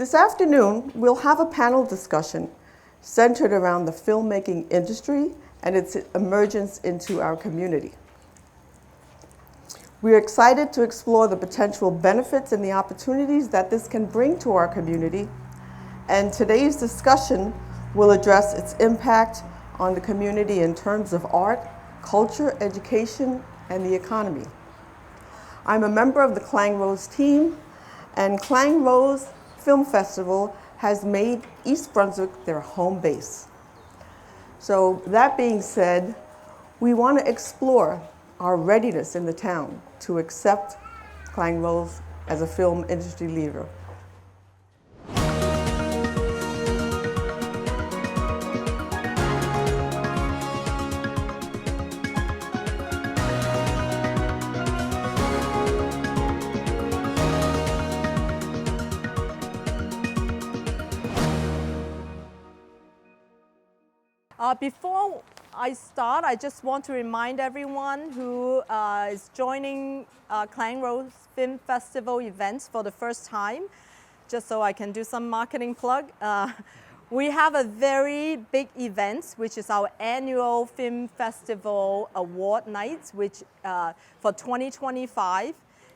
This afternoon, we'll have a panel discussion centered around the filmmaking industry and its emergence into our community. We're excited to explore the potential benefits and the opportunities that this can bring to our community, and today's discussion will address its impact on the community in terms of art, culture, education, and the economy. I'm a member of the Clang Rose team, and Clang Rose Film Festival has made East Brunswick their home base. So that being said, we want to explore our readiness in the town to accept Clang Rose as a film industry leader. Before I start, I just want to remind everyone who is joining Clang Rose Film Festival events for the first time, just so I can do some marketing plug. We have a very big event, which is our annual Film Festival Award Night, which for 2025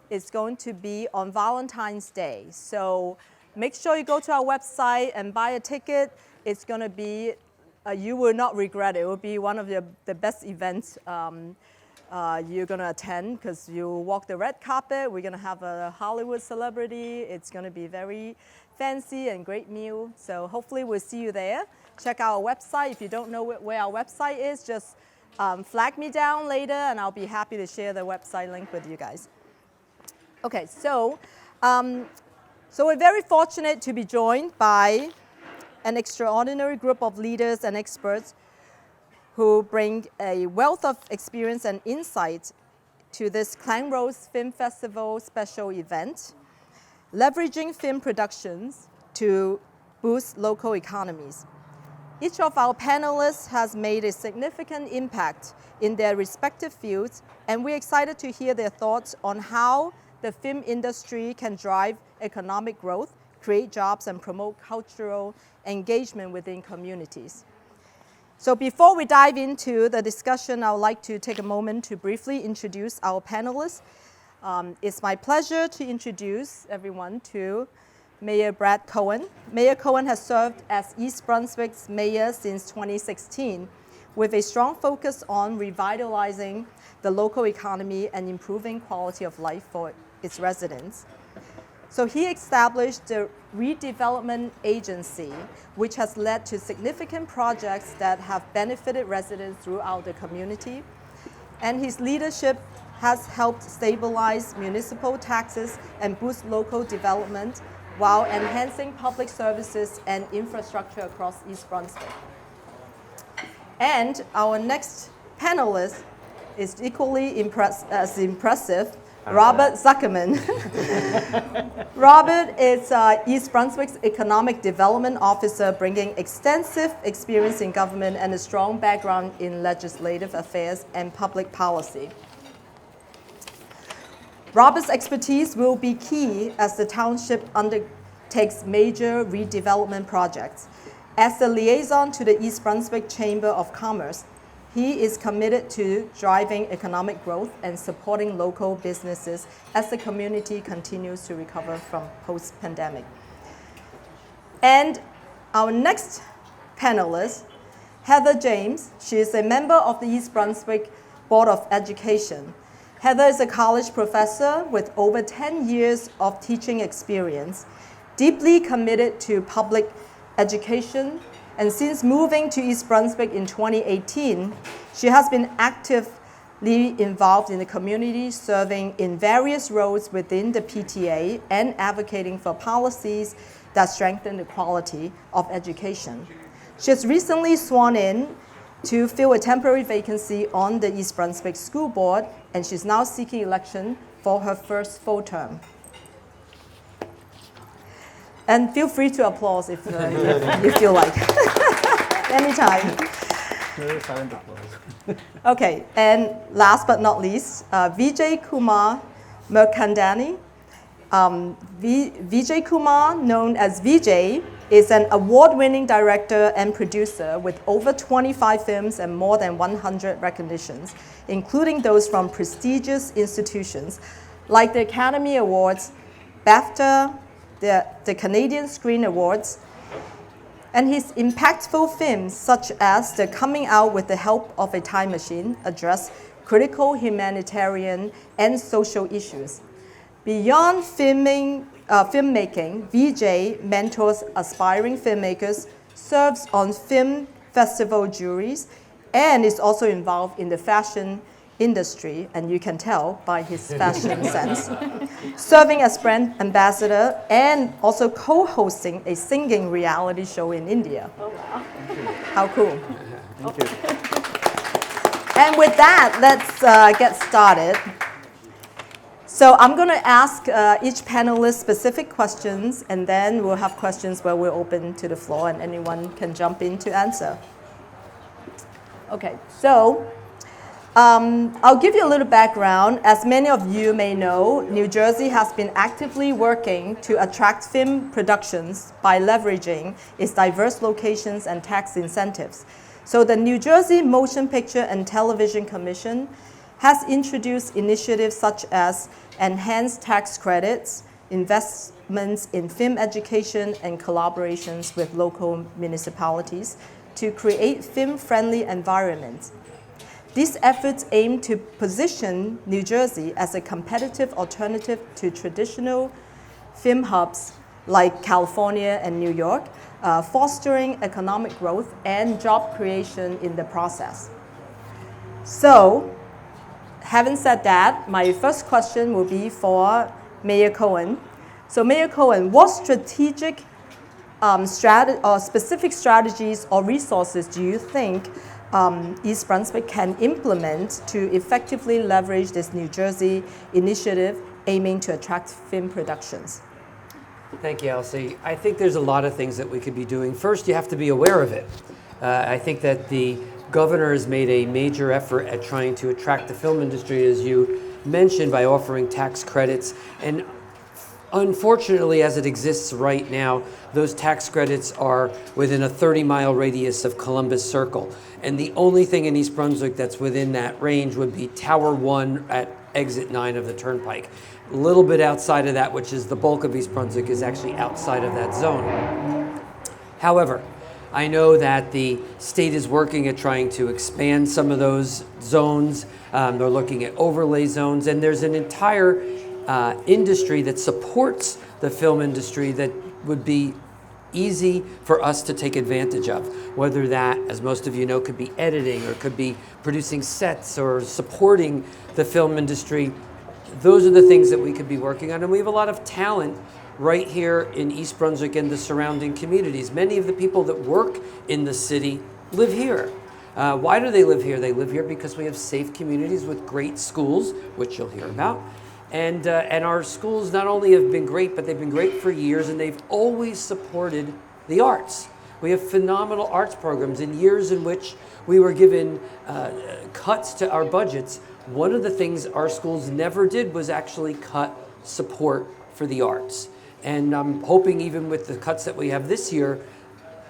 is going to be on Valentine's Day. So make sure you go to our website and buy a ticket. It's going to be you will not regret it. It will be one of the best events you're going to attend, because you walk the red carpet. We're going to have a Hollywood celebrity. It's going to be very fancy and great meal. So hopefully we'll see you there. Check our website. If you don't know where our website is, just flag me down later, and I'll be happy to share the website link with you guys. Okay, so we're very fortunate to be joined by an extraordinary group of leaders and experts who bring a wealth of experience and insight to this Clang Rose Film Festival special event, leveraging film productions to boost local economies. Each of our panelists has made a significant impact in their respective fields, and we're excited to hear their thoughts on how the film industry can drive economic growth, create jobs, and promote cultural engagement within communities. So before we dive into the discussion, I would like to take a moment to briefly introduce our panelists. It's my pleasure to introduce everyone to Mayor Brad Cohen. Mayor Cohen has served as East Brunswick's mayor since 2016, with a strong focus on revitalizing the local economy and improving quality of life for its residents. So he established the Redevelopment Agency, which has led to significant projects that have benefited residents throughout the community. And his leadership has helped stabilize municipal taxes and boost local development while enhancing public services and infrastructure across East Brunswick. And our next panelist is equally as impressive, Robert Zuckerman. Robert is East Brunswick's Economic Development Officer, bringing extensive experience in government and a strong background in legislative affairs and public policy. Robert's expertise will be key as the township undertakes major redevelopment projects. As the liaison to the East Brunswick Chamber of Commerce, he is committed to driving economic growth and supporting local businesses as the community continues to recover from post-pandemic. And our next panelist, Heather James. She is a member of the East Brunswick Board of Education. Heather is a college professor with over 10 years of teaching experience, deeply committed to public education. And since moving to East Brunswick in 2018, she has been actively involved in the community, serving in various roles within the PTA and advocating for policies that strengthen the quality of education. She has recently sworn in to fill a temporary vacancy on the East Brunswick School Board, and she's now seeking election for her first full term. And feel free to applause if you feel like. Anytime. Very silent applause. Okay, and last but not least, Vijay Mirchandani Vijay Kumar, known as Vijay, is an award-winning director and producer with over 25 films and more than 100 recognitions, including those from prestigious institutions like the Academy Awards, BAFTA, the Canadian Screen Awards, and his impactful films, such as the Coming Out with the Help of a Time Machine, address critical humanitarian and social issues. Beyond filmmaking, Vijay mentors aspiring filmmakers, serves on film festival juries, and is also involved in the fashion industry, and you can tell by his fashion sense, serving as brand ambassador and also co-hosting a singing reality show in India. Oh, wow. How cool. Thank you. And with that, let's get started. So I'm going to ask each panelist specific questions, and then we'll have questions where we're open to the floor and anyone can jump in to answer. Okay, so I'll give you a little background. As many of you may know, New Jersey has been actively working to attract film productions by leveraging its diverse locations and tax incentives. So the New Jersey Motion Picture and Television Commission has introduced initiatives such as enhanced tax credits, investments in film education, and collaborations with local municipalities to create film-friendly environments. These efforts aim to position New Jersey as a competitive alternative to traditional film hubs like California and New York, fostering economic growth and job creation in the process. So, having said that, my first question will be for Mayor Cohen. So Mayor Cohen, what strategic specific strategies or resources do you think East Brunswick can implement to effectively leverage this New Jersey initiative aiming to attract film productions? Thank you, Elsie. I think there's a lot of things that we could be doing. First, you have to be aware of it. I think that the governor has made a major effort at trying to attract the film industry, as you mentioned, by offering tax credits. And unfortunately, as it exists right now, those tax credits are within a 30-mile radius of Columbus Circle. And the only thing in East Brunswick that's within that range would be Tower 1 at exit 9 of the Turnpike. A little bit outside of that, which is the bulk of East Brunswick, is actually outside of that zone. However, I know that the state is working at trying to expand some of those zones. They're looking at overlay zones, and there's an entire industry that supports the film industry that would be easy for us to take advantage of. Whether that, as most of you know, could be editing or could be producing sets or supporting the film industry. Those are the things that we could be working on, and we have a lot of talent right here in East Brunswick and the surrounding communities. Many of the people that work in the city live here. Why do they live here? They live here because we have safe communities with great schools, which you'll hear about. And our schools not only have been great, but they've been great for years, and they've always supported the arts. We have phenomenal arts programs. In years in which we were given cuts to our budgets, one of the things our schools never did was actually cut support for the arts. And I'm hoping even with the cuts that we have this year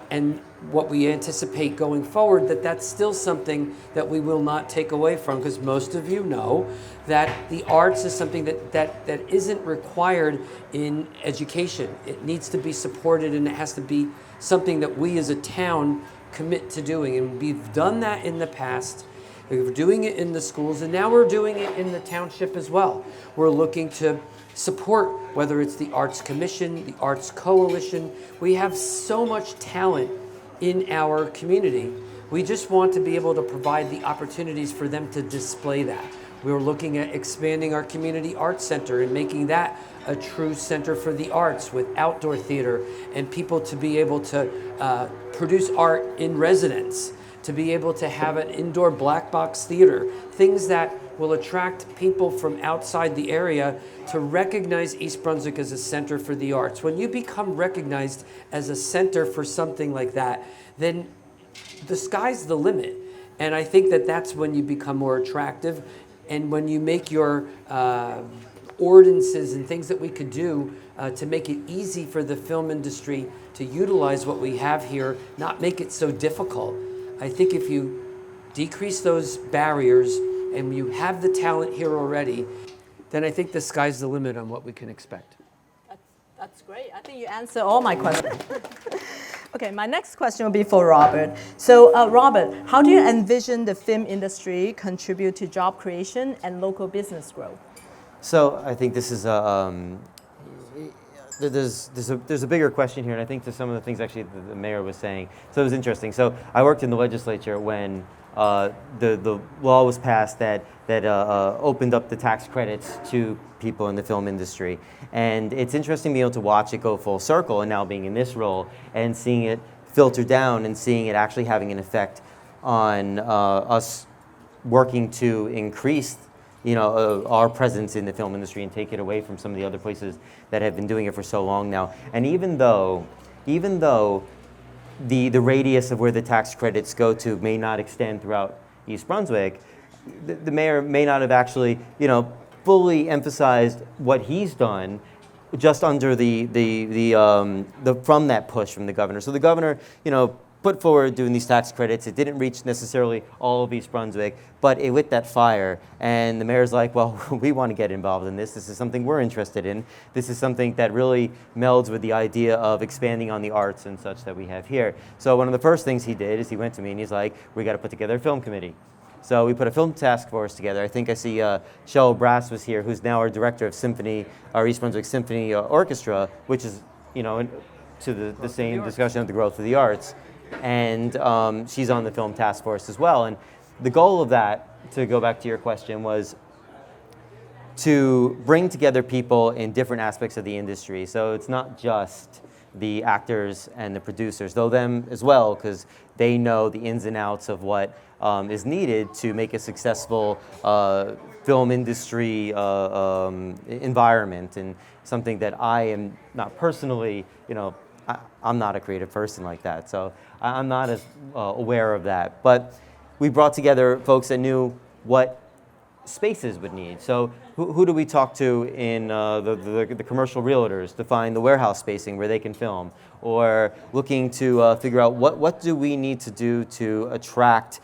and what we anticipate going forward, that that's still something that we will not take away from, because most of you know that the arts is something that isn't required in education. It needs to be supported, and it has to be something that we as a town commit to doing. And we've done that in the past. We're doing it in the schools, and now we're doing it in the township as well. We're looking to support, whether it's the Arts Commission, the Arts Coalition. We have so much talent in our community. We just want to be able to provide the opportunities for them to display that. We're looking at expanding our community arts center and making that a true center for the arts with outdoor theater and people to be able to produce art in residence, to be able to have an indoor black box theater, things that will attract people from outside the area to recognize East Brunswick as a center for the arts. When you become recognized as a center for something like that, then the sky's the limit. And I think that that's when you become more attractive, and when you make your ordinances and things that we could do to make it easy for the film industry to utilize what we have here, not make it so difficult. I think if you decrease those barriers and you have the talent here already, then I think the sky's the limit on what we can expect. That's great. I think you answered all my questions. Okay, my next question will be for Robert. So, Robert, how do you envision the film industry contribute to job creation and local business growth? So I think this is there's a bigger question here, and I think to some of the things actually the mayor was saying. So it was interesting. So I worked in the legislature when the law was passed that opened up the tax credits to people in the film industry, and it's interesting being able to watch it go full circle, and now being in this role and seeing it filter down and seeing it actually having an effect on us working to increase our presence in the film industry and take it away from some of the other places that have been doing it for so long now. And even though the radius of where the tax credits go to may not extend throughout East Brunswick, the mayor may not have actually, fully emphasized what he's done just under from that push from the governor. So the governor, put forward doing these tax credits. It didn't reach necessarily all of East Brunswick, but it lit that fire. And the mayor's like, well, we want to get involved in this. This is something we're interested in. This is something that really melds with the idea of expanding on the arts and such that we have here. So one of the first things he did is he went to me and he's like, we got to put together a film committee. So we put a film task force together. I think I see Cheryl Brass was here, who's now our director of symphony, our East Brunswick Symphony Orchestra, which is, to the same discussion of the growth of the arts. And she's on the film task force as well. And the goal of that, to go back to your question, was to bring together people in different aspects of the industry. So it's not just the actors and the producers, though them as well, because they know the ins and outs of what is needed to make a successful film industry environment, and something that I am not personally, I'm not a creative person like that, so I'm not as aware of that. But we brought together folks that knew what spaces would need. So who do we talk to in the commercial realtors to find the warehouse spacing where they can film, or looking to figure out what do we need to do to attract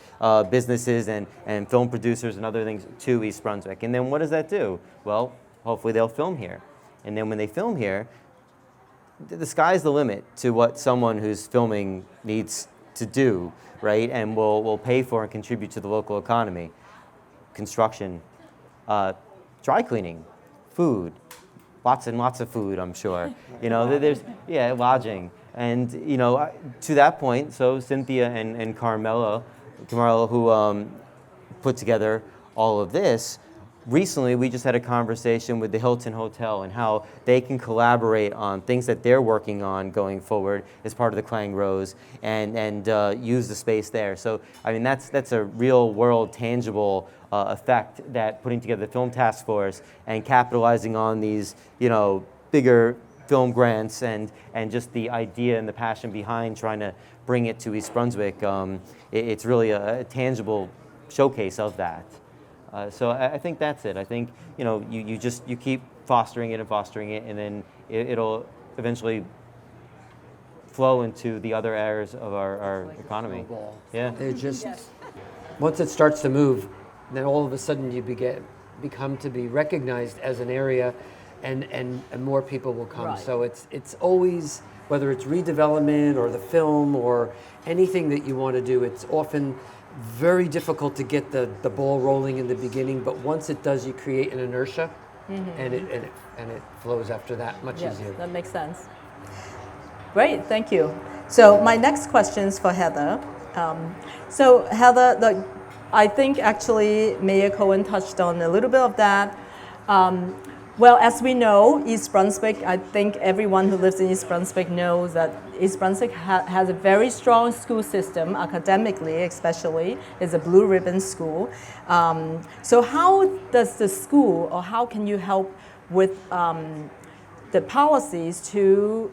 businesses and film producers and other things to East Brunswick. And then what does that do? Well, hopefully they'll film here. And then when they film here, the sky's the limit to what someone who's filming needs to do, right? And will pay for and contribute to the local economy. Construction, dry cleaning, food, lots and lots of food, I'm sure. There's lodging. And to that point, so Cynthia and Carmela, who put together all of this, recently we just had a conversation with the Hilton Hotel and how they can collaborate on things that they're working on going forward as part of the Clang Rose and use the space there. So I mean that's a real world tangible effect that putting together the film task force and capitalizing on these bigger film grants and just the idea and the passion behind trying to bring it to East Brunswick, it's really a tangible showcase of that. So I think that's it. I think you keep fostering it, and then it'll eventually flow into the other areas of our economy. Yeah. They're just once it starts to move, then all of a sudden you become to be recognized as an area, and more people will come. Right. So it's always, whether it's redevelopment or the film or anything that you want to do, it's often very difficult to get the ball rolling in the beginning, but once it does, you create an inertia, and it flows after that much easier. That makes sense. Great, thank you. So my next question is for Heather. So Heather, I think actually Mayor Cohen touched on a little bit of that. Well, as we know, East Brunswick, I think everyone who lives in East Brunswick knows that East Brunswick has a very strong school system, academically especially. It's a blue ribbon school. So how does the school, or how can you help with the policies to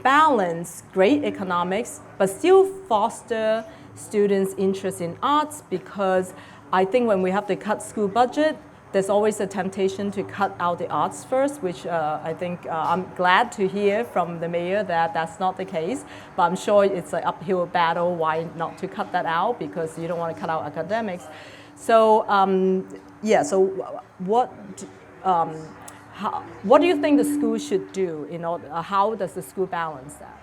balance great economics, but still foster students' interest in arts? Because I think when we have to cut school budget, there's always a temptation to cut out the arts first, which I think I'm glad to hear from the mayor that that's not the case. But I'm sure it's an uphill battle why not to cut that out, because you don't want to cut out academics. So so what do you think the school should do in order? How does the school balance that?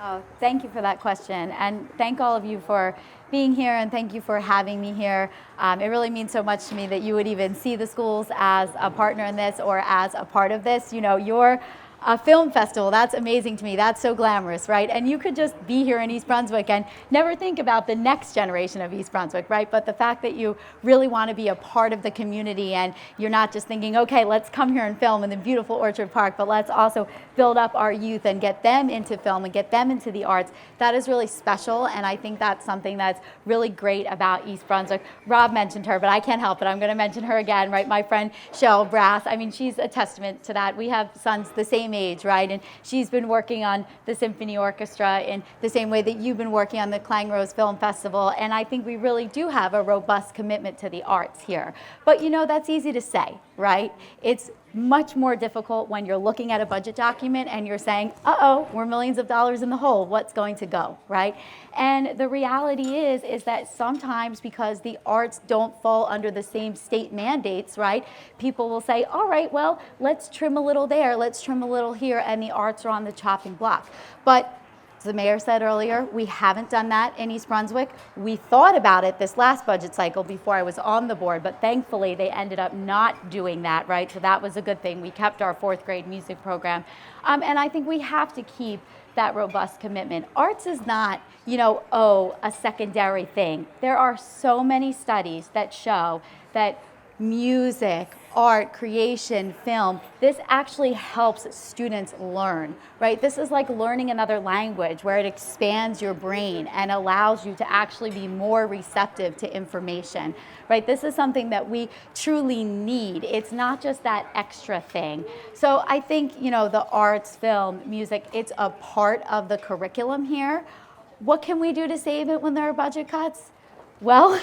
Oh, thank you for that question, and thank all of you for being here, and thank you for having me here. It really means so much to me that you would even see the schools as a partner in this or as a part of this. You know, you're a film festival, that's amazing to me. That's so glamorous, right? And you could just be here in East Brunswick and never think about the next generation of East Brunswick, right? But the fact that you really want to be a part of the community, and you're not just thinking, okay, let's come here and film in the beautiful Orchard Park, but let's also build up our youth and get them into film and get them into the arts, that is really special. And I think that's something that's really great about East Brunswick. Rob mentioned her, but I can't help it. I'm going to mention her again, right? My friend Cheryl Brass. I mean, she's a testament to that. We have sons the same age, right? And she's been working on the symphony orchestra in the same way that you've been working on the Clang Rose Film Festival. And I think we really do have a robust commitment to the arts here. But you know, that's easy to say, right? It's much more difficult when you're looking at a budget document and you're saying, uh-oh, we're millions of dollars in the hole, what's going to go, right? And the reality is that sometimes, because the arts don't fall under the same state mandates, right, people will say, all right, well, let's trim a little there, let's trim a little here, and the arts are on the chopping block. But as the mayor said earlier, we haven't done that in East Brunswick. We thought about it this last budget cycle before I was on the board, but thankfully they ended up not doing that, right? So that was a good thing. We kept our 4th grade music program. And I think we have to keep that robust commitment. Arts is not, you know, a secondary thing. There are so many studies that show that music, art, creation, film, this actually helps students learn, right? This is like learning another language, where it expands your brain and allows you to actually be more receptive to information, right? This is something that we truly need. It's not just that extra thing. So I think, you know, the arts, film, music, it's a part of the curriculum here. What can we do to save it when there are budget cuts? Well,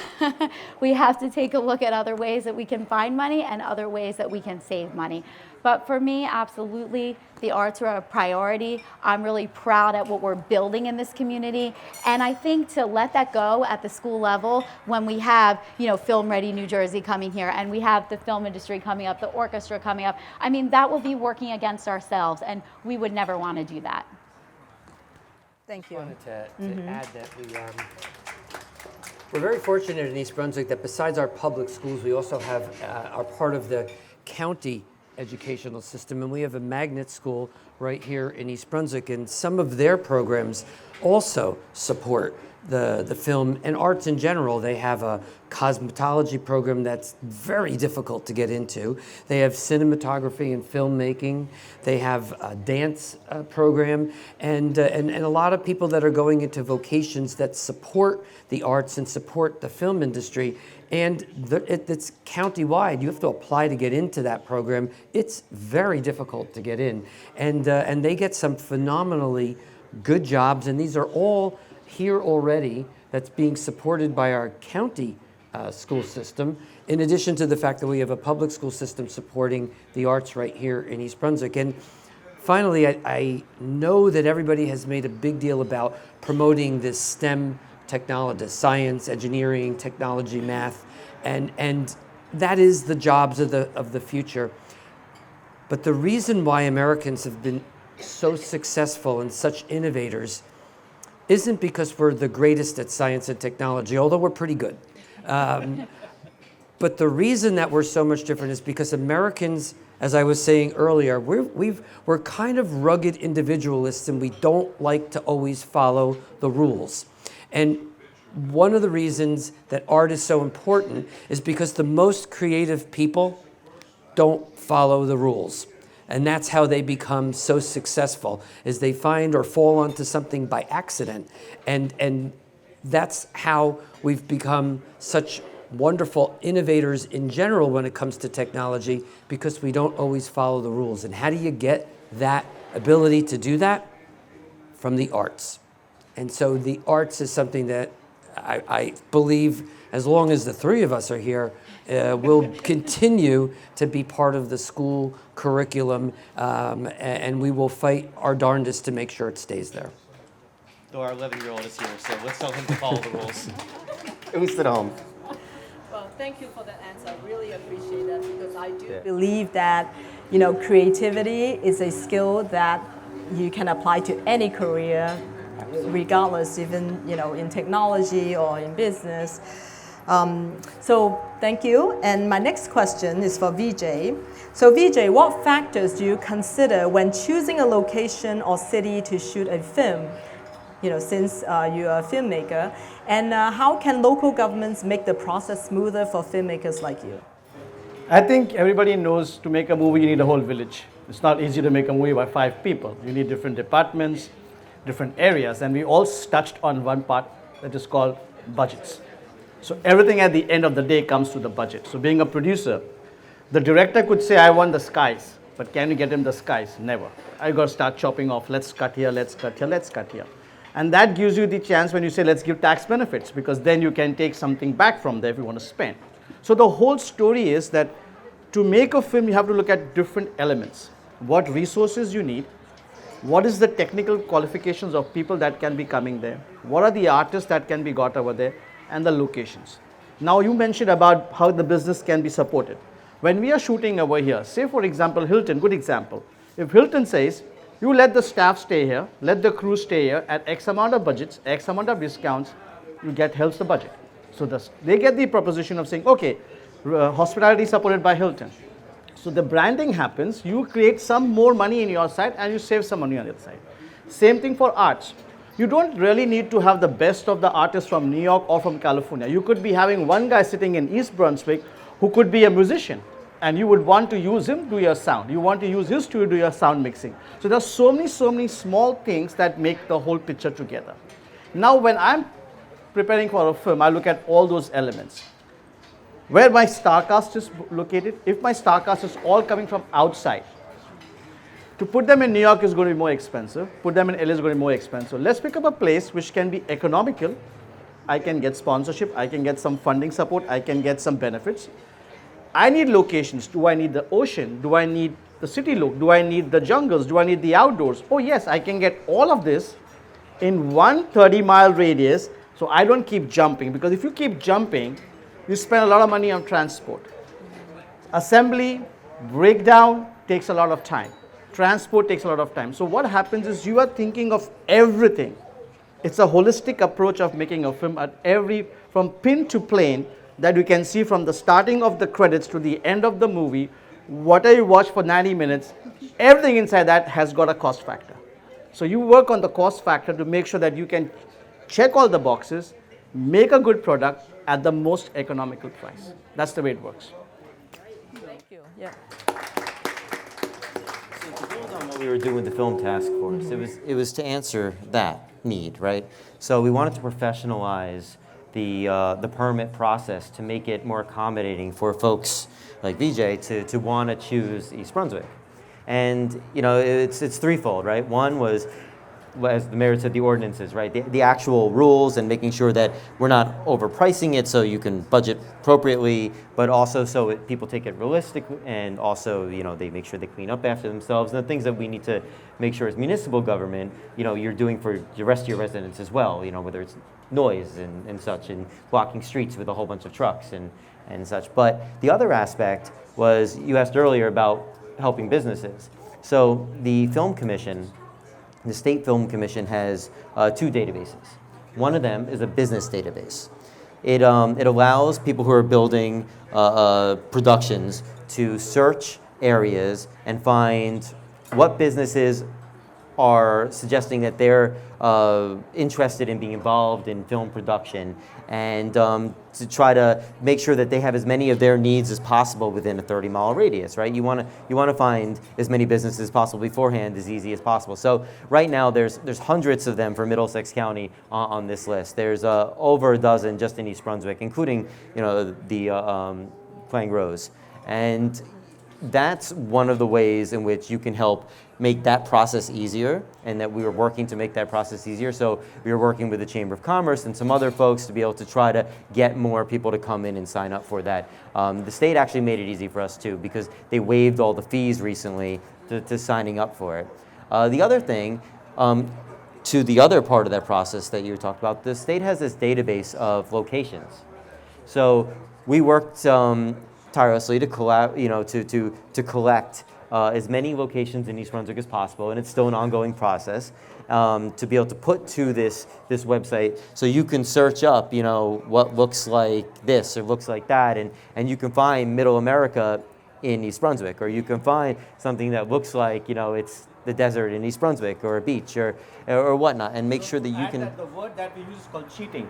we have to take a look at other ways that we can find money and other ways that we can save money. But for me, absolutely, the arts are a priority. I'm really proud at what we're building in this community. And I think to let that go at the school level, when we have, you know, Film Ready New Jersey coming here, and we have the film industry coming up, the orchestra coming up, I mean, that will be working against ourselves, and we would never want to do that. Thank you. I wanted to add that we're very fortunate in East Brunswick that besides our public schools, we also have are part of the county educational system, and we have a magnet school right here in East Brunswick, and some of their programs also support the film and arts in general. They have a cosmetology program that's very difficult to get into. They have cinematography and filmmaking. They have a dance program, and a lot of people that are going into vocations that support the arts and support the film industry. And it's county-wide. You have to apply to get into that program. It's very difficult to get in. And they get some phenomenally good jobs, and these are all here already that's being supported by our county school system, in addition to the fact that we have a public school system supporting the arts right here in East Brunswick. And finally, I know that everybody has made a big deal about promoting this STEM technology, science, engineering, technology, math, and that is the jobs of the future. But the reason why Americans have been so successful and such innovators isn't because we're the greatest at science and technology, although we're pretty good. But the reason that we're so much different is because Americans, as I was saying earlier, we're kind of rugged individualists, and we don't like to always follow the rules. And one of the reasons that art is so important is because the most creative people don't follow the rules. And that's how they become so successful, is they find or fall onto something by accident. And that's how we've become such wonderful innovators in general when it comes to technology, because we don't always follow the rules. And how do you get that ability to do that? From the arts. And so the arts is something that I believe as long as the three of us are here, will continue to be part of the school curriculum, and we will fight our darndest to make sure it stays there. Though our 11-year-old is here, so let's tell him to follow the rules. At least at home. Well, thank you for that answer. I really appreciate that because I do believe that, creativity is a skill that you can apply to any career, regardless, even, in technology or in business. So thank you. And my next question is for Vijay. So Vijay, what factors do you consider when choosing a location or city to shoot a film? Since you're a filmmaker, and how can local governments make the process smoother for filmmakers like you? I think everybody knows to make a movie, you need a whole village. It's not easy to make a movie by 5 people. You need different departments, different areas, and we all touched on one part that is called budgets. So everything at the end of the day comes to the budget. So being a producer, the director could say, I want the skies, but can you get him the skies? Never. I got to start chopping off, let's cut here, let's cut here, let's cut here. And that gives you the chance when you say, let's give tax benefits, because then you can take something back from there if you want to spend. So the whole story is that to make a film, you have to look at different elements. What resources you need, what is the technical qualifications of people that can be coming there, what are the artists that can be got over there, and the locations. Now you mentioned about how the business can be supported. When we are shooting over here, say for example, Hilton, good example. If Hilton says, you let the staff stay here, let the crew stay here at X amount of budgets, X amount of discounts, helps the budget. So they get the proposition of saying, okay, hospitality supported by Hilton. So the branding happens, you create some more money in your side and you save some money on the other side. Same thing for arts. You don't really need to have the best of the artists from New York or from California. You could be having one guy sitting in East Brunswick who could be a musician. And you would want to use him to do your sound. You want to use his to do your sound mixing. So there are so many small things that make the whole picture together. Now when I'm preparing for a film, I look at all those elements. Where my star cast is located, if my star cast is all coming from outside, to put them in New York is going to be more expensive, put them in LA is going to be more expensive. Let's pick up a place which can be economical. I can get sponsorship, I can get some funding support, I can get some benefits. I need locations. Do I need the ocean? Do I need the city look? Do I need the jungles? Do I need the outdoors? Oh yes, I can get all of this in one 30-mile radius, so I don't keep jumping, because if you keep jumping, you spend a lot of money on transport. Assembly, breakdown takes a lot of time. Transport takes a lot of time. So what happens is you are thinking of everything. It's a holistic approach of making a film at from pin to plane, that you can see from the starting of the credits to the end of the movie, whatever you watch for 90 minutes, everything inside that has got a cost factor. So you work on the cost factor to make sure that you can check all the boxes, make a good product at the most economical price. That's the way it works. Thank you. Yeah. To build on what we were doing with the film task force, it was to answer that need, right? So we wanted to professionalize the permit process to make it more accommodating for folks like Vijay to want to choose East Brunswick. And it's threefold, right? One was, as the mayor said, the ordinances, right? The actual rules and making sure that we're not overpricing it so you can budget appropriately, but also so people take it realistic, and also they make sure they clean up after themselves, and the things that we need to make sure as municipal government, you're doing for the rest of your residents as well, whether it's noise and such, and blocking streets with a whole bunch of trucks and such. But the other aspect was, you asked earlier about helping businesses. So the Film Commission, the State Film Commission, has 2 databases. One of them is a business database. It allows people who are building productions to search areas and find what businesses are suggesting that they're interested in being involved in film production, and to try to make sure that they have as many of their needs as possible within a 30-mile radius, right? You want to find as many businesses as possible beforehand, as easy as possible. So right now there's hundreds of them for Middlesex County on this list. There's over a dozen just in East Brunswick, including the Clang Rose. And that's one of the ways in which you can help make that process easier, and that we were working to make that process easier. So we were working with the Chamber of Commerce and some other folks to be able to try to get more people to come in and sign up for that. The state actually made it easy for us too, because they waived all the fees recently to signing up for it. The other thing, to the other part of that process that you talked about, the state has this database of locations. So we worked tirelessly to collect as many locations in East Brunswick as possible, and it's still an ongoing process, to be able to put to this website, so you can search up, what looks like this or looks like that, and you can find Middle America in East Brunswick, or you can find something that looks like, it's the desert in East Brunswick, or a beach, or whatnot, and make sure that you can. The word that we use is called cheating.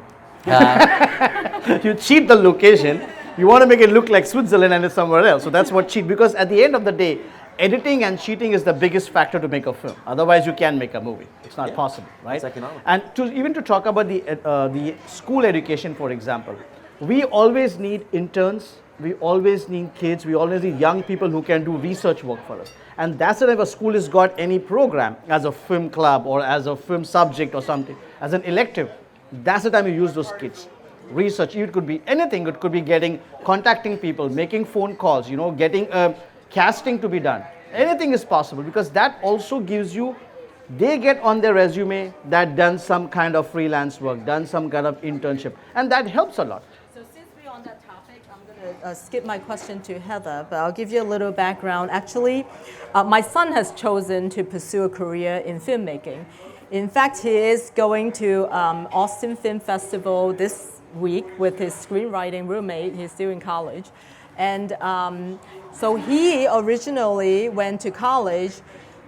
You cheat the location. You want to make it look like Switzerland and it's somewhere else. So that's what cheat. Because at the end of the day, editing and cheating is the biggest factor to make a film. Otherwise, you can't make a movie. It's not possible, right? It's economic. And to talk about the school education, for example, we always need interns. We always need kids. We always need young people who can do research work for us. And that's why if a school has got any program as a film club or as a film subject or something, as an elective, that's the time you use those kids. Research, it could be anything. It could be contacting people, making phone calls, getting casting to be done. Anything is possible, because that also gives you, they get on their resume that done some kind of freelance work, done some kind of internship, and that helps a lot. So since we're on that topic, I'm going to skip my question to Heather, but I'll give you a little background. Actually, my son has chosen to pursue a career in filmmaking. In fact, he is going to Austin Film Festival this week with his screenwriting roommate. He's still in college. And so he originally went to college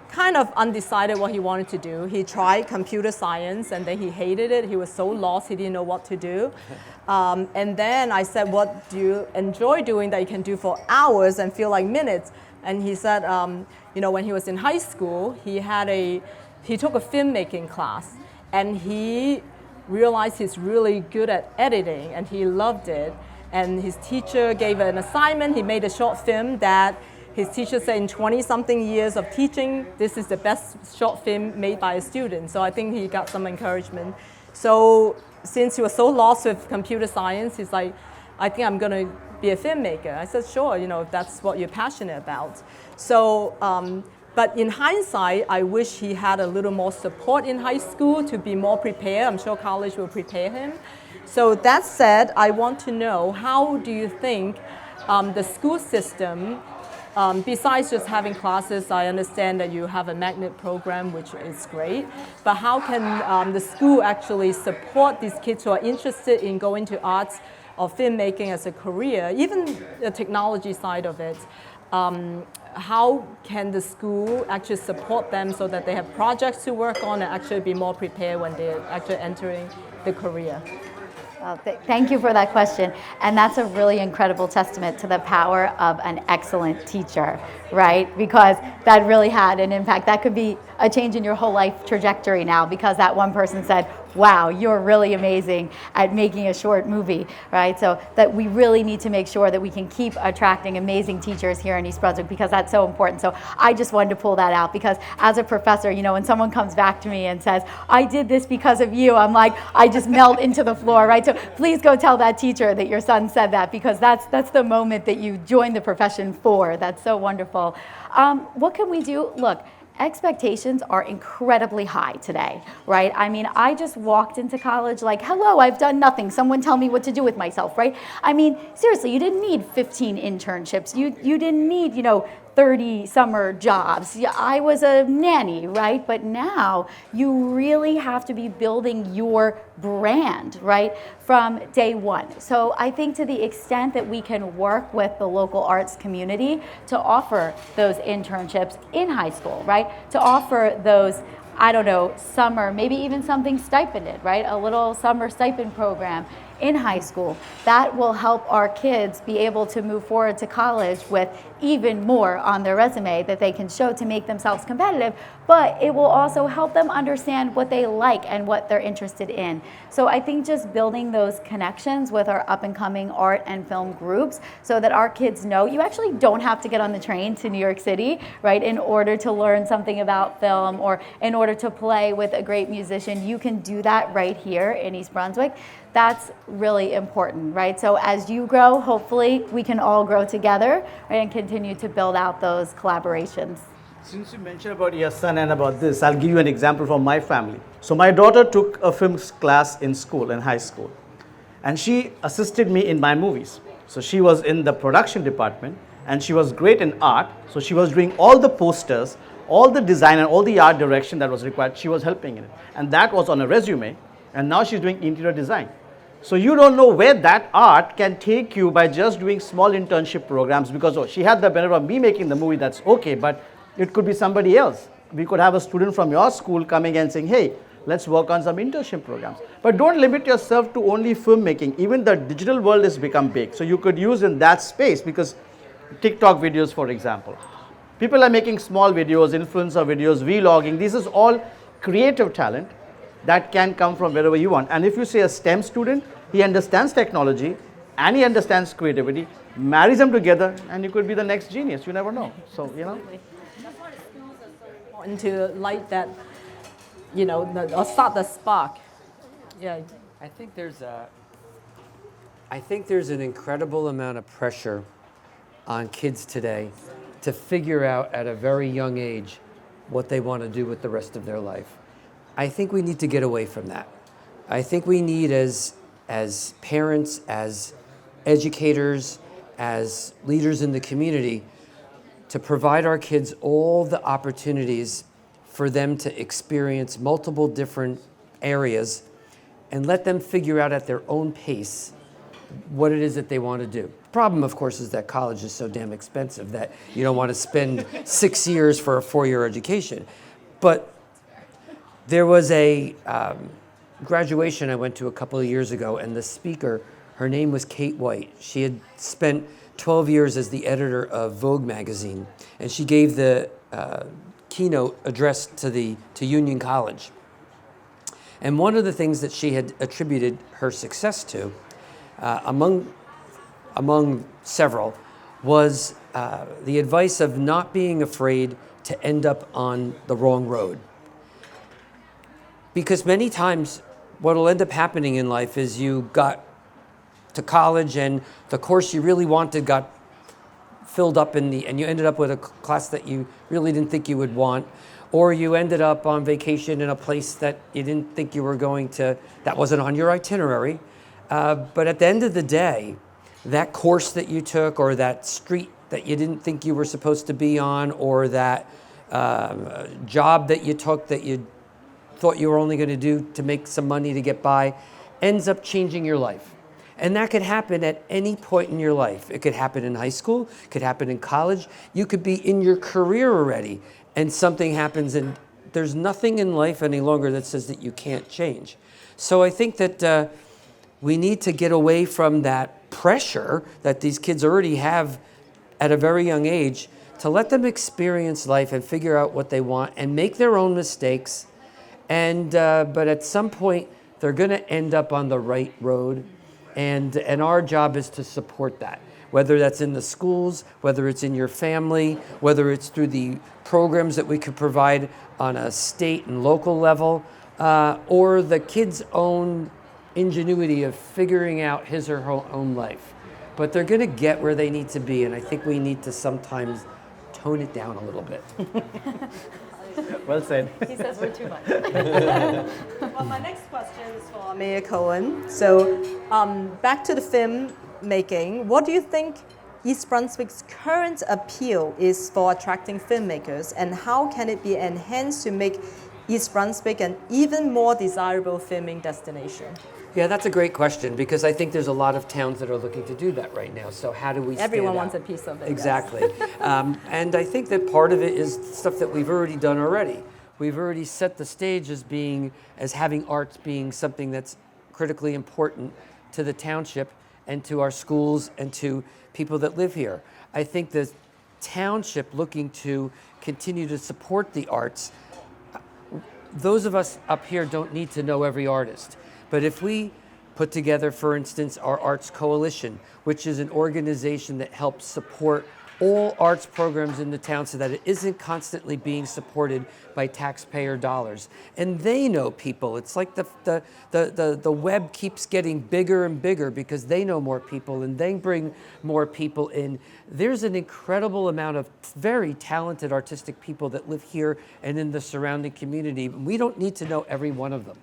kind of undecided what he wanted to do. He tried computer science and then he hated it. He was so lost, he didn't know what to do. And then I said, what do you enjoy doing that you can do for hours and feel like minutes? And he said, when he was in high school, he took a filmmaking class, and he realized he's really good at editing, and he loved it. And his teacher gave an assignment. He made a short film that his teacher said in 20-something years of teaching, this is the best short film made by a student. So I think he got some encouragement. So since he was so lost with computer science, he's like, I think I'm going to be a filmmaker. I said, sure, if that's what you're passionate about. So, but in hindsight, I wish he had a little more support in high school to be more prepared. I'm sure college will prepare him. So that said, I want to know, how do you think the school system, besides just having classes, I understand that you have a magnet program, which is great, but how can the school actually support these kids who are interested in going to arts or filmmaking as a career, even the technology side of it? How can the school actually support them so that they have projects to work on and actually be more prepared when they're actually entering the career? Well, thank you for that question. And that's a really incredible testament to the power of an excellent teacher, right? Because that really had an impact. That could be a change in your whole life trajectory now, because that one person said, wow, you're really amazing at making a short movie, right? So that we really need to make sure that we can keep attracting amazing teachers here in East Brunswick, because that's so important. So I just wanted to pull that out, because as a professor, when someone comes back to me and says, I did this because of you, I'm like, I just melt into the floor, right? So please go tell that teacher that your son said that, because that's the moment that you joined the profession for. That's so wonderful. What can we do? Look, expectations are incredibly high today, right? I mean, I just walked into college like, hello, I've done nothing. Someone tell me what to do with myself, right? I mean, seriously, you didn't need 15 internships. You didn't need, 30 summer jobs. Yeah, I was a nanny, right? But now you really have to be building your brand, right, from day one. So I think to the extent that we can work with the local arts community to offer those internships in high school, right, to offer those, summer, maybe even something stipended, right, a little summer stipend program in high school, that will help our kids be able to move forward to college with even more on their resume that they can show to make themselves competitive, but it will also help them understand what they like and what they're interested in. So I think just building those connections with our up and coming art and film groups so that our kids know you actually don't have to get on the train to New York City, right, in order to learn something about film or in order to play with a great musician. You can do that right here in East Brunswick. That's really important, right? So as you grow, hopefully we can all grow together, right, and continue to build out those collaborations. Since you mentioned about your son and about this, I'll give you an example from my family. So my daughter took a film class in school, in high school, and she assisted me in my movies. So she was in the production department, and she was great in art. So she was doing all the posters, all the design and all the art direction that was required. She was helping in it. And that was on a resume, and now she's doing interior design. So you don't know where that art can take you by just doing small internship programs, because she had the benefit of me making the movie, that's okay, but it could be somebody else. We could have a student from your school coming and saying, hey, let's work on some internship programs. But don't limit yourself to only filmmaking. Even the digital world has become big. So you could use in that space, because TikTok videos, for example. People are making small videos, influencer videos, vlogging. This is all creative talent that can come from wherever you want. And if you say a STEM student, he understands technology and he understands creativity, marries them together, and you could be the next genius. You never know. So, you know. That's why schools are so important to light that, or start the spark. Yeah. I think there's an incredible amount of pressure on kids today to figure out at a very young age what they want to do with the rest of their life. I think we need to get away from that. I think we need, as parents, as educators, as leaders in the community, to provide our kids all the opportunities for them to experience multiple different areas and let them figure out at their own pace what it is that they want to do. The problem, of course, is that college is so damn expensive that you don't want to spend 6 years for a 4-year education. But there was a graduation I went to a couple of years ago, and the speaker, her name was Kate White. She had spent 12 years as the editor of Vogue magazine, and she gave the keynote address to Union College. And one of the things that she had attributed her success to, among several, was the advice of not being afraid to end up on the wrong road. Because many times what will end up happening in life is you got to college and the course you really wanted got filled up and you ended up with a class that you really didn't think you would want, or you ended up on vacation in a place that you didn't think you were going to, that wasn't on your itinerary. But at the end of the day, that course that you took, or that street that you didn't think you were supposed to be on, or that job that you took that you thought you were only going to do to make some money to get by, ends up changing your life. And that could happen at any point in your life. It could happen in high school, it could happen in college. You could be in your career already and something happens, and there's nothing in life any longer that says that you can't change. So I think that we need to get away from that pressure that these kids already have at a very young age, to let them experience life and figure out what they want and make their own mistakes. And but at some point, they're going to end up on the right road. And our job is to support that, whether that's in the schools, whether it's in your family, whether it's through the programs that we could provide on a state and local level, or the kid's own ingenuity of figuring out his or her own life. But they're going to get where they need to be, and I think we need to sometimes tone it down a little bit. Well said. He says we're too much. Well, my next question is for Mayor Cohen. So, back to the film making. What do you think East Brunswick's current appeal is for attracting filmmakers, and how can it be enhanced to make East Brunswick an even more desirable filming destination? Yeah, that's a great question, because I think there's a lot of towns that are looking to do that right now. So how do we stand Everyone out? wants a piece of it. Exactly. And I think that part of it is stuff that we've already done already. We've already set the stage as having arts being something that's critically important to the township and to our schools and to people that live here. I think the township looking to continue to support the arts those of us up here don't need to know every artist. But if we put together, for instance, our Arts Coalition, which is an organization that helps support all arts programs in the town so that it isn't constantly being supported by taxpayer dollars. And they know people. It's like the web keeps getting bigger and bigger because they know more people and they bring more people in. There's an incredible amount of very talented artistic people that live here and in the surrounding community. We don't need to know every one of them.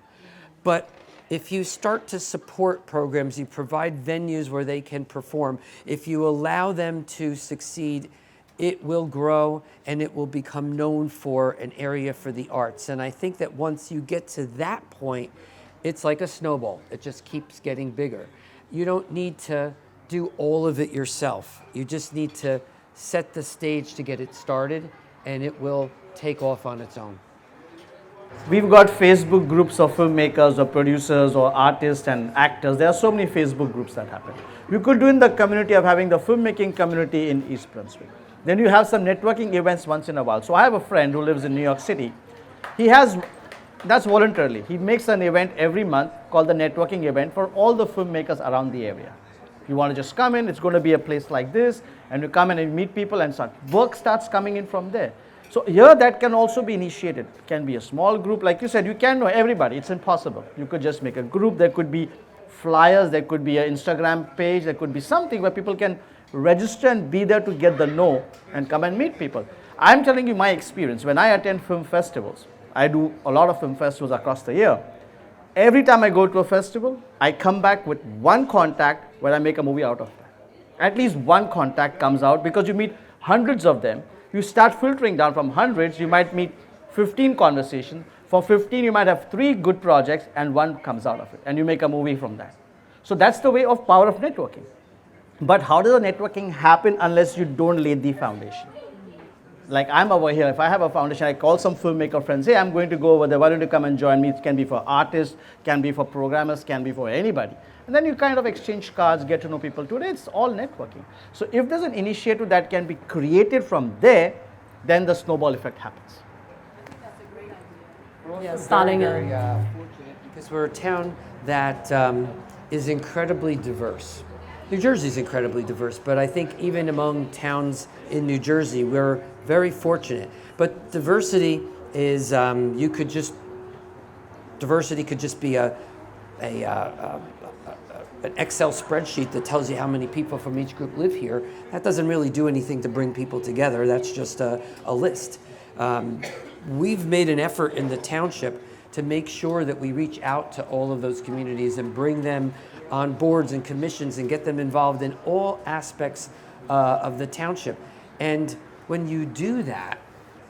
But if you start to support programs, you provide venues where they can perform, if you allow them to succeed, it will grow and it will become known for an area for the arts. And I think that once you get to that point, it's like a snowball. It just keeps getting bigger. You don't need to do all of it yourself. You just need to set the stage to get it started, and it will take off on its own. We've got Facebook groups of filmmakers or producers or artists and actors. There are so many Facebook groups that happen. You could do in the community of having the filmmaking community in East Brunswick. Then you have some networking events once in a while. So I have a friend who lives in New York City. That's voluntarily. He makes an event every month called the networking event for all the filmmakers around the area. You want to just come in, it's going to be a place like this, and you come in and meet people and work starts coming in from there. So here that can also be initiated. It can be a small group. Like you said, you can't know everybody. It's impossible. You could just make a group. There could be flyers. There could be an Instagram page. There could be something where people can register and be there to get the know and come and meet people. I'm telling you my experience. When I attend film festivals, I do a lot of film festivals across the year. Every time I go to a festival, I come back with one contact where I make a movie out of that. At least one contact comes out because you meet hundreds of them. You start filtering down from hundreds, you might meet 15 conversations. For 15, you might have 3 good projects and one comes out of it, and you make a movie from that. So that's the way of power of networking. But how does the networking happen unless you don't lay the foundation? Like I'm over here, if I have a foundation, I call some filmmaker friends, hey, I'm going to go over there, why don't you come and join me? It can be for artists, can be for programmers, can be for anybody. And then you kind of exchange cards, get to know people. Today it's all networking. So if there's an initiative that can be created from there, then the snowball effect happens. I think that's a great idea. Yeah, starting very fortunate because we're a town that is incredibly diverse. New Jersey is incredibly diverse, but I think even among towns in New Jersey, we're very fortunate. But diversity is, diversity could just be an Excel spreadsheet that tells you how many people from each group live here. That doesn't really do anything to bring people together. That's just a list. We've made an effort in the township to make sure that we reach out to all of those communities and bring them on boards and commissions and get them involved in all aspects of the township. And when you do that,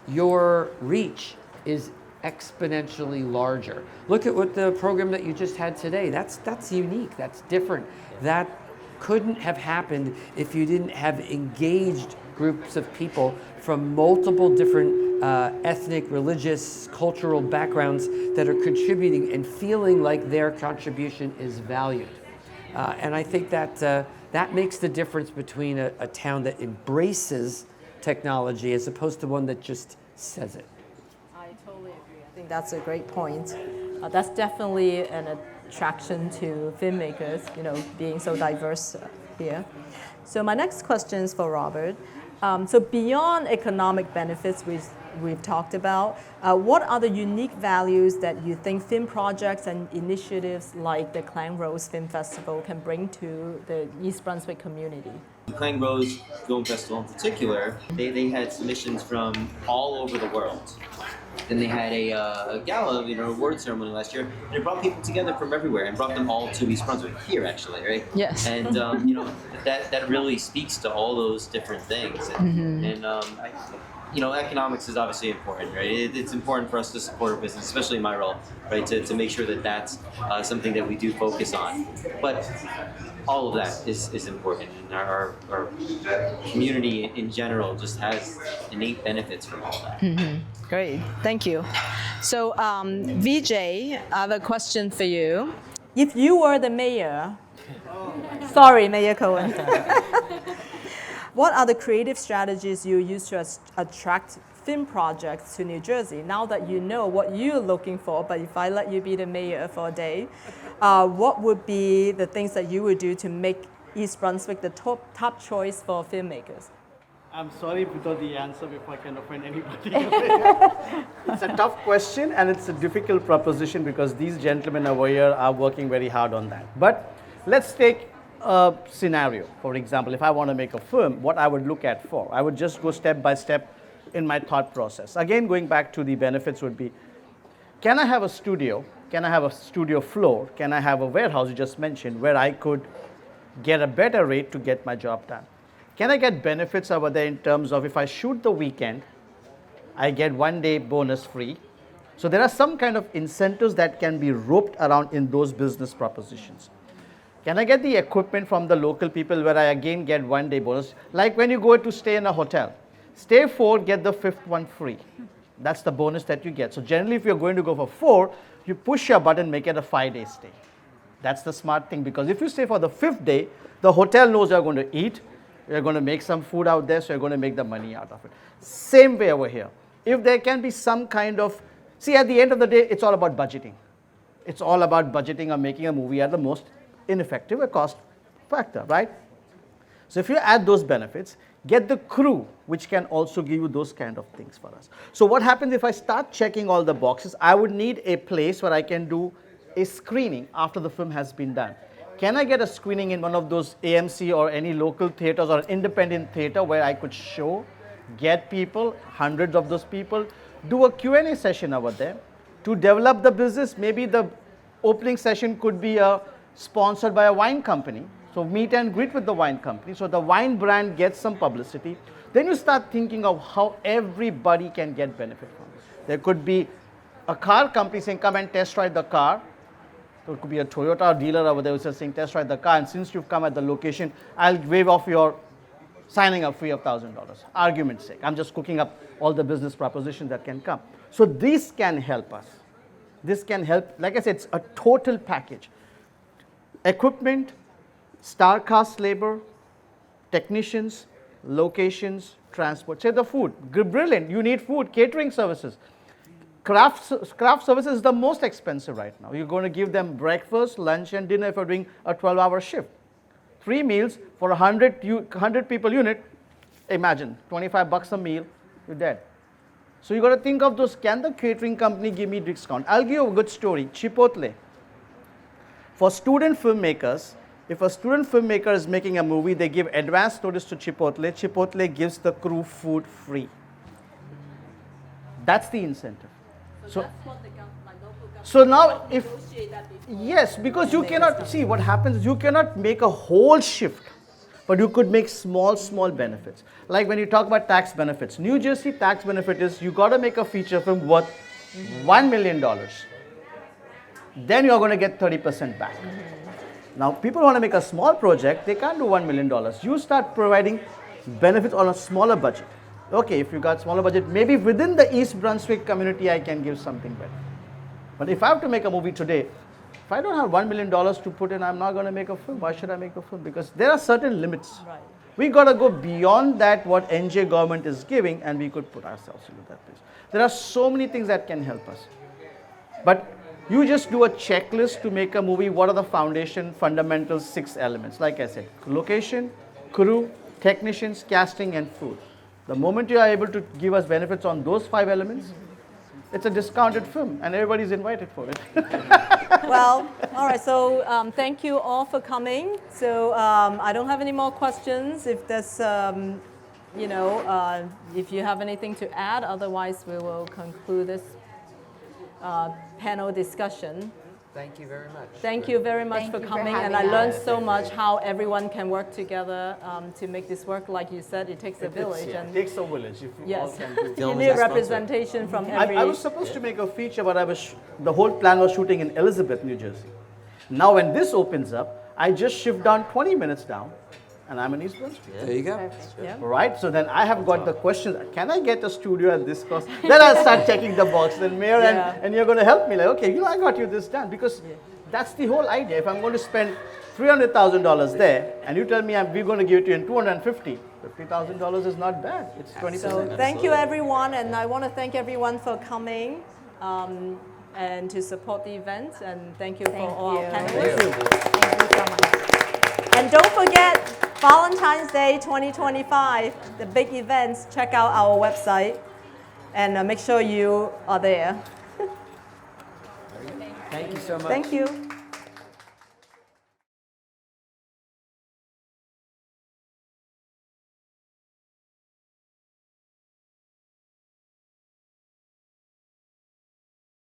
your reach is exponentially larger. Look at what the program that you just had today. That's unique. That's different. That couldn't have happened if you didn't have engaged groups of people from multiple different ethnic, religious, cultural backgrounds that are contributing and feeling like their contribution is valued. And I think that that makes the difference between a town that embraces technology as opposed to one that just says it. I totally agree. I think that's a great point. That's definitely an attraction to filmmakers, being so diverse here. So my next question is for Robert. So beyond economic benefits we've talked about, what are the unique values that you think film projects and initiatives like the Clang Rose Film Festival can bring to the East Brunswick community? The Clang Rose Film Festival in particular, they had submissions from all over the world. Then they had a gala, award ceremony last year, and it brought people together from everywhere and brought them all to East Brunswick, here actually, right? Yes. And that really speaks to all those different things. And economics is obviously important, right? It's important for us to support our business, especially in my role, right? To make sure that that's something that we do focus on. But all of that is important, and our community in general just has innate benefits from all that. Great, thank you. So Vijay, I have a question for you. If you were the mayor, sorry, Mayor Cohen. What are the creative strategies you use to attract film projects to New Jersey. Now that you know what you're looking for, but if I let you be the mayor for a day, what would be the things that you would do to make East Brunswick the top choice for filmmakers? I'm sorry without the answer if I can offend anybody. It's a tough question and it's a difficult proposition because these gentlemen over here are working very hard on that. But let's take a scenario. For example, if I want to make a film, what I would look at for? I would just go step by step in my thought process. Again, going back to the benefits would be, can I have a studio? Can I have a studio floor? Can I have a warehouse you just mentioned where I could get a better rate to get my job done? Can I get benefits over there in terms of if I shoot the weekend, I get 1 day bonus free? So there are some kind of incentives that can be roped around in those business propositions. Can I get the equipment from the local people where I again get 1 day bonus? Like when you go to stay in a hotel, stay 4, get the 5th one free. That's the bonus that you get. So generally if you're going to go for 4, you push your button, make it a 5-day stay. That's the smart thing, because if you stay for the 5th day, the hotel knows you're going to eat, you're going to make some food out there, so you're going to make the money out of it. Same way over here. If there can be some kind of, see, at the end of the day, it's all about budgeting. It's all about budgeting or making a movie at the most ineffective a cost factor, right? So if you add those benefits, get the crew, which can also give you those kind of things for us. So what happens if I start checking all the boxes? I would need a place where I can do a screening after the film has been done. Can I get a screening in one of those AMC or any local theaters or independent theater where I could show, get people, hundreds of those people, do a Q&A session over there to develop the business? Maybe the opening session could be sponsored by a wine company. So meet and greet with the wine company. So the wine brand gets some publicity. Then you start thinking of how everybody can get benefit from it. There could be a car company saying, come and test ride the car. So it could be a Toyota dealer over there who's just saying, test ride the car, and since you've come at the location, I'll waive off your signing up fee of $1,000. Argument's sake. I'm just cooking up all the business propositions that can come. So this can help us. This can help, like I said, it's a total package. Equipment, star cast labor, technicians, locations, transport. Say the food, brilliant, you need food, catering services. Craft services is the most expensive right now. You're going to give them breakfast, lunch, and dinner if you're doing a 12-hour shift. 3 meals for a 100 people unit, imagine, $25 a meal, you're dead. So you got to think of those, can the catering company give me discount? I'll give you a good story, Chipotle. For student filmmakers, if a student filmmaker is making a movie, they give advance notice to Chipotle. Chipotle gives the crew food free. That's the incentive. So that's what the local government. So now if, yes, because you cannot, see what happens is you cannot make a whole shift, but you could make small benefits. Like when you talk about tax benefits, New Jersey tax benefit is you got to make a feature film worth $1 million. Then you're going to get 30% back. Now people want to make a small project, they can't do $1 million. You start providing benefits on a smaller budget. Okay, if you got smaller budget, maybe within the East Brunswick community I can give something better. But if I have to make a movie today, if I don't have $1 million to put in, I'm not going to make a film. Why should I make a film? Because there are certain limits. Right. We got to go beyond that what NJ government is giving, and we could put ourselves into that place. There are so many things that can help us. But you just do a checklist to make a movie. What are the foundation, fundamental 6 elements? Like I said, location, crew, technicians, casting, and food. The moment you are able to give us benefits on those 5 elements, it's a discounted film and everybody's invited for it. Well, all right, so thank you all for coming. So I don't have any more questions. If there's, if you have anything to add, otherwise we will conclude this panel discussion. Thank you very much. Thank you very much for coming, and I learned so much how everyone can work together to make this work. Like you said, it takes a village. It takes a village. If you all can do. You need representation from every... I was supposed to make a feature, but the whole plan was shooting in Elizabeth, New Jersey. Now when this opens up, I just shift down 20 minutes down, and I'm in East Brunswick. There you go. Yeah. Right, so then I have got the questions, can I get a studio at this cost? Then I'll start checking the box, then Mayor, and you're going to help me, like, okay, I got you this done, because that's the whole idea. If I'm going to spend $300,000 there, and you tell me we're going to give it to you in $250, $50,000 is not bad. It's 20%. So thank you, everyone, and I want to thank everyone for coming and to support the event, and thank you for all our panelists. Thank you so much. And don't forget, Valentine's Day 2025, the big events, check out our website and make sure you are there. Thank you so much. Thank you.